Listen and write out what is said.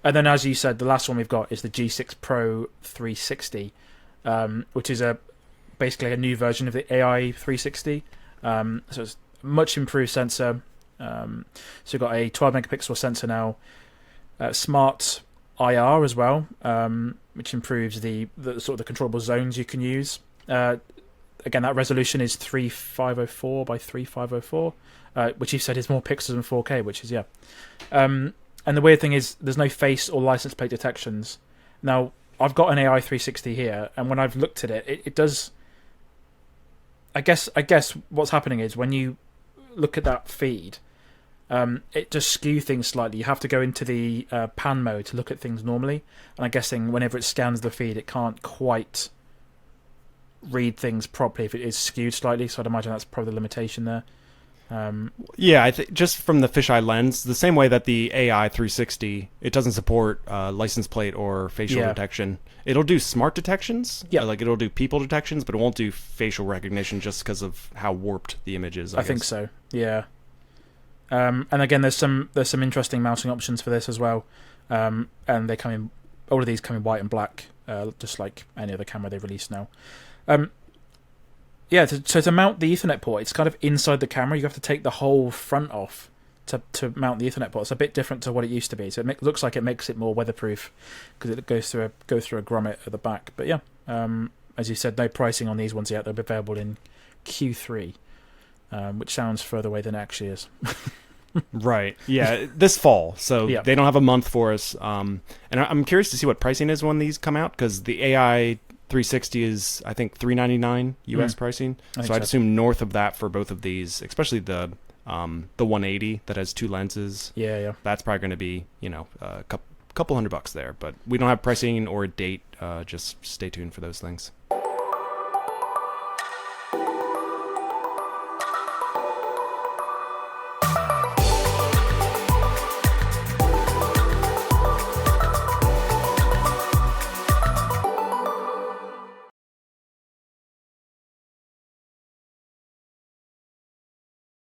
And then, as you said, the last one we've got is the G6 Pro 360, which is basically a new version of the AI 360. So it's a much improved sensor. So you've got a 12 megapixel sensor now, smart IR as well, which improves the sort of the controllable zones you can use. Again, that resolution is 3504 by 3504, which you said is more pixels than 4K, which is, yeah. And the weird thing is there's no face or license plate detections. Now, I've got an AI 360 here, and when I've looked at it, it does... I guess what's happening is when you look at that feed, it does skew things slightly. You have to go into the pan mode to look at things normally, and I'm guessing whenever it scans the feed, it can't quite read things properly if it is skewed slightly, so I'd imagine that's probably the limitation there. Yeah, I think just from the fisheye lens, the same way that the AI 360, it doesn't support license plate or facial detection. It'll do smart detections, like it'll do people detections, but it won't do facial recognition just because of how warped the image is. I think so. Yeah. And again, there's some interesting mounting options for this as well, and they come in. All of these come in white and black, just like any other camera they've released now. So to mount the Ethernet port, it's kind of inside the camera. You have to take the whole front off to mount the Ethernet port. It's a bit different to what it used to be. So it looks like it makes it more weatherproof because it goes through a grommet at the back. But yeah, as you said, no pricing on these ones yet. They'll be available in Q3, which sounds further away than it actually is. Right. Yeah, this fall. So they don't have a month for us. And I'm curious to see what pricing is when these come out, because the AI 360 is, I think, $399 US pricing. So I'd assume north of that for both of these, especially the 180 that has two lenses. Yeah. That's probably going to be, a couple $100 there. But we don't have pricing or a date. Just stay tuned for those things.